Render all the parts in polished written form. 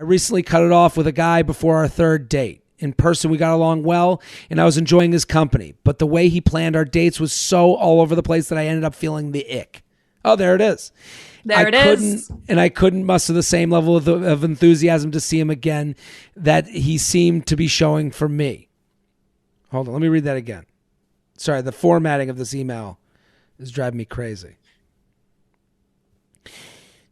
I recently cut it off with a guy before our third date. In person, we got along well, and I was enjoying his company. But the way he planned our dates was so all over the place that I ended up feeling the ick. Oh, there it is. I couldn't muster the same level of enthusiasm to see him again that he seemed to be showing for me. Hold on, let me read that again. Sorry, the formatting of this email is driving me crazy.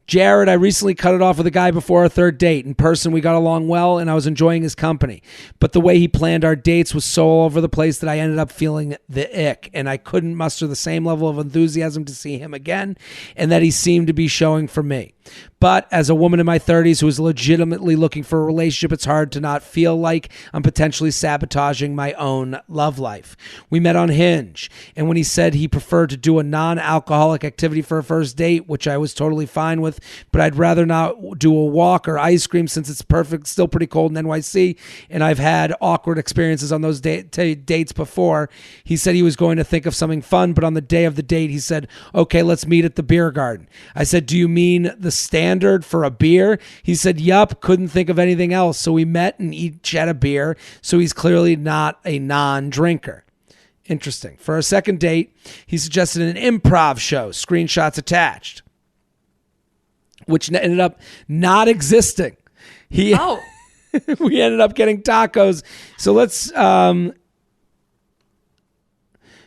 Jared, I recently cut it off with a guy before our third date. In person, we got along well, and I was enjoying his company. But the way he planned our dates was so all over the place that I ended up feeling the ick, and I couldn't muster the same level of enthusiasm to see him again, and that he seemed to be showing for me. But as a woman in my 30s who is legitimately looking for a relationship, it's hard to not feel like I'm potentially sabotaging my own love life. We met on Hinge, and when he said he preferred to do a non-alcoholic activity for a first date, which I was totally fine with, but I'd rather not do a walk or ice cream since it's still pretty cold in NYC, and I've had awkward experiences on those dates before. He said he was going to think of something fun, but on the day of the date, he said, okay, let's meet at the beer garden. I said, do you mean the standard for a beer? He said, yup, couldn't think of anything else. So we met and each had a beer. So he's clearly not a non-drinker. Interesting. For our second date, he suggested an improv show, screenshots attached, which ended up not existing. We ended up getting tacos. So let's,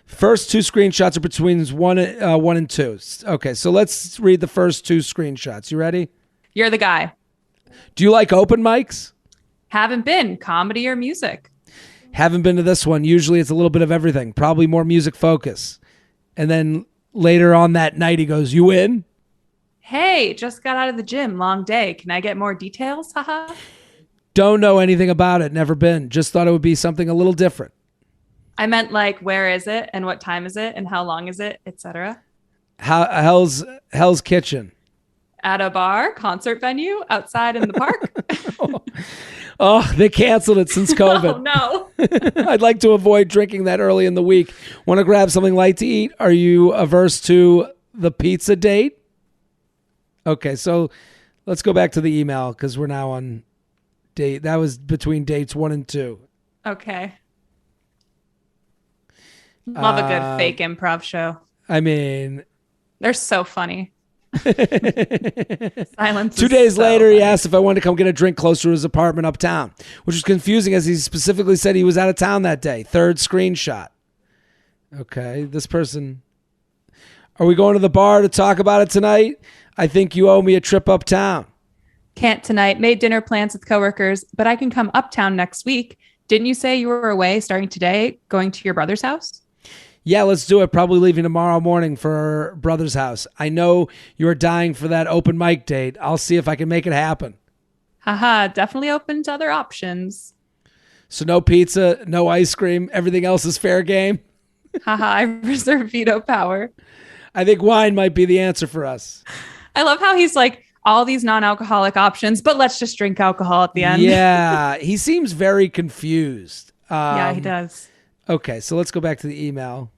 first two screenshots are between one and two. Okay, so let's read the first two screenshots. You ready? You're the guy. Do you like open mics? Haven't been. Comedy or music? Haven't been to this one. Usually it's a little bit of everything. Probably more music focus. And then later on that night, he goes, you in? Hey, just got out of the gym. Long day. Can I get more details? Haha. Don't know anything about it. Never been. Just thought it would be something a little different. I meant like, where is it and what time is it and how long is it, etc. Hell's Kitchen. At a bar, concert venue, outside in the park. Oh, they canceled it since COVID. Oh, no. I'd like to avoid drinking that early in the week. Want to grab something light to eat? Are you averse to the pizza date? Okay, so let's go back to the email because we're now on date. That was between dates 1 and 2. Okay. Love a good fake improv show. I mean, they're so funny. Silence. 2 days later, he asked if I wanted to come get a drink closer to his apartment uptown, which was confusing as he specifically said he was out of town that day. Third screenshot. Okay, this person. Are we going to the bar to talk about it tonight? I think you owe me a trip uptown. Can't tonight. Made dinner plans with coworkers, but I can come uptown next week. Didn't you say you were away starting today, going to your brother's house? Yeah, let's do it. Probably leaving tomorrow morning for brother's house. I know you're dying for that open mic date. I'll see if I can make it happen. Haha, definitely open to other options. So no pizza, no ice cream. Everything else is fair game. Haha, I reserve veto power. I think wine might be the answer for us. I love how he's like, all these non-alcoholic options, but let's just drink alcohol at the end. Yeah, he seems very confused. Yeah, he does. Okay, so let's go back to the email.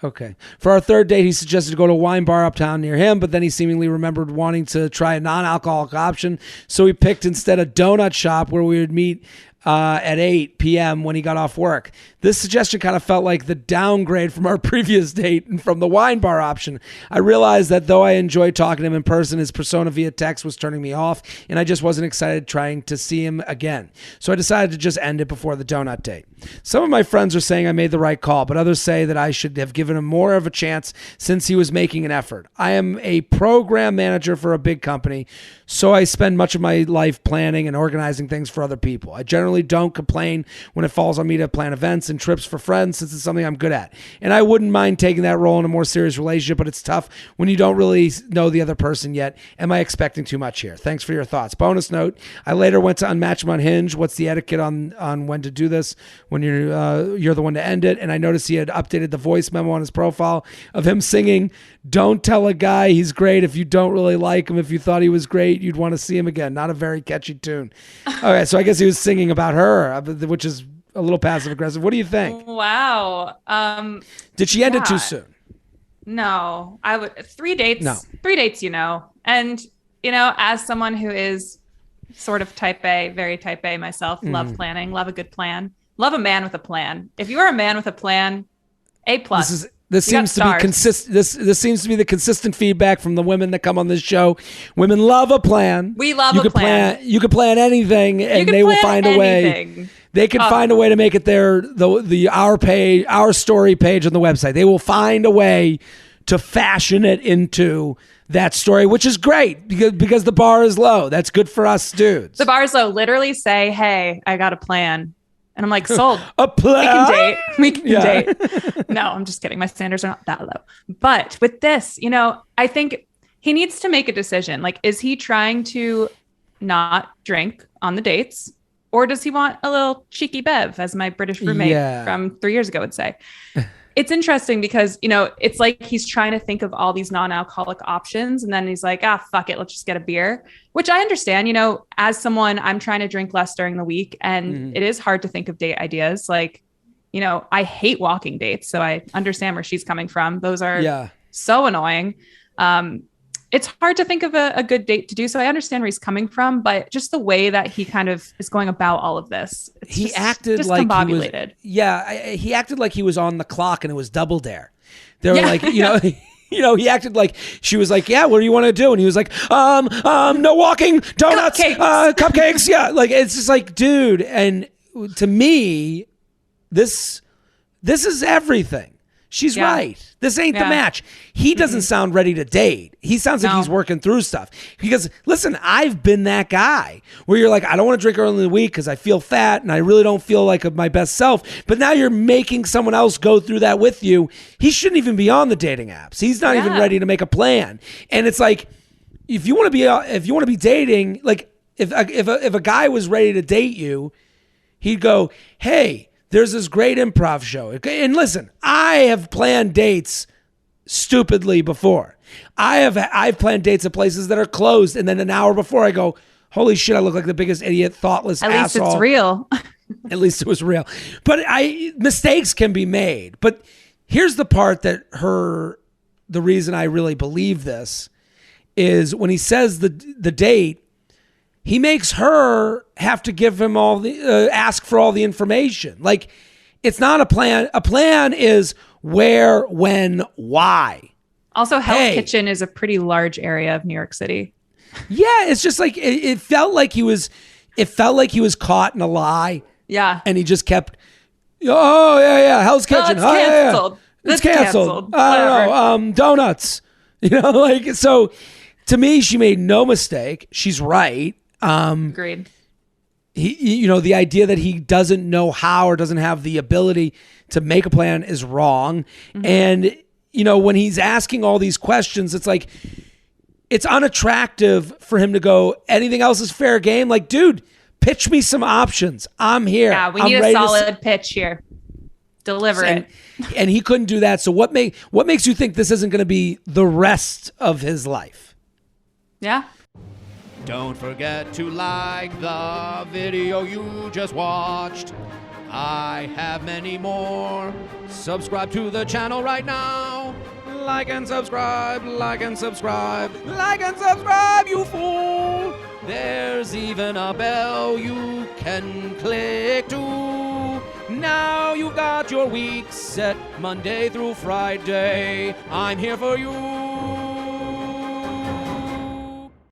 Okay. For our third date, he suggested to go to a wine bar uptown near him, but then he seemingly remembered wanting to try a non-alcoholic option, so he picked instead a donut shop where we would meet at 8 p.m. when he got off work. This suggestion kind of felt like the downgrade from our previous date and from the wine bar option. I realized that though I enjoyed talking to him in person, his persona via text was turning me off, and I just wasn't excited trying to see him again. So I decided to just end it before the donut date. Some of my friends are saying I made the right call, but others say that I should have given him more of a chance since he was making an effort. I am a program manager for a big company, so I spend much of my life planning and organizing things for other people. I generally don't complain when it falls on me to plan events and trips for friends since it's something I'm good at. And I wouldn't mind taking that role in a more serious relationship, but it's tough when you don't really know the other person yet. Am I expecting too much here? Thanks for your thoughts. Bonus note, I later went to unmatch him on Hinge. What's the etiquette on when to do this when you're the one to end it? And I noticed he had updated the voice memo on his profile of him singing, "Don't tell a guy he's great if you don't really like him. If you thought he was great, you'd want to see him again." Not a very catchy tune. Okay, so I guess he was singing about her, which is a little passive aggressive. What do you think? Wow. Did she end it too soon? No, I would 3 dates. No. 3 dates, and as someone who is sort of type A, very type A myself, love planning, love a good plan, love a man with a plan. If you are a man with a plan, A+. This seems to be consistent. This seems to be the consistent feedback from the women that come on this show. Women love a plan. We love a plan. You can plan anything, and they will find a way. They can find a way to make it our story page on the website. They will find a way to fashion it into that story, which is great because the bar is low. That's good for us dudes. The bar is low. Literally say, "Hey, I got a plan." And I'm like, sold. A plan? We can date. No, I'm just kidding. My standards are not that low. But with this, I think he needs to make a decision. Like, is he trying to not drink on the dates? Or does he want a little cheeky bev, as my British roommate from 3 years ago would say? It's interesting because, it's like he's trying to think of all these non-alcoholic options. And then he's like, fuck it. Let's just get a beer, which I understand. As someone, I'm trying to drink less during the week. And it is hard to think of date ideas. Like, I hate walking dates. So I understand where she's coming from. Those are so annoying. It's hard to think of a good date to do. So I understand where he's coming from, but just the way that he kind of is going about all of this, he acted like he acted like he was on the clock and it was Double Dare. They were like, he acted like she was like, yeah, what do you want to do? And he was like, no walking, donuts, cupcakes. Yeah. Like, it's just like, dude. And to me, this is everything. She's right. This ain't the match. He doesn't sound ready to date. He sounds like he's working through stuff. Because, listen, I've been that guy where you're like, I don't want to drink early in the week because I feel fat and I really don't feel like my best self. But now you're making someone else go through that with you. He shouldn't even be on the dating apps. He's not even ready to make a plan. And it's like, if you want to be dating, like if a guy was ready to date you, he'd go, hey, there's this great improv show. And listen, I have planned dates stupidly before. I've planned dates at places that are closed, and then an hour before I go, holy shit, I look like the biggest idiot, thoughtless asshole. At least it's real. At least it was real. But mistakes can be made. But here's the part that the reason I really believe this is when he says the date, he makes her have to give him ask for all the information. Like, it's not a plan. A plan is where, when, why. Also, Hell's Kitchen is a pretty large area of New York City. Yeah, it's just like it felt like he was caught in a lie. Yeah, and he just kept, Hell's Kitchen. It's canceled. It's canceled. I don't know. Donuts. So to me, she made no mistake. She's right. Agreed. The idea that he doesn't know how or doesn't have the ability to make a plan is wrong. Mm-hmm. And, when he's asking all these questions, it's like, it's unattractive for him to go, anything else is fair game. Like, dude, pitch me some options. I'm here. Yeah, we need a solid pitch here. Deliver it. And he couldn't do that. So what makes you think this isn't going to be the rest of his life? Yeah. Don't forget to like the video you just watched. I have many more. Subscribe to the channel right now. Like and subscribe, like and subscribe, like and subscribe, you fool. There's even a bell you can click to. Now you've got your week set Monday through Friday. I'm here for you.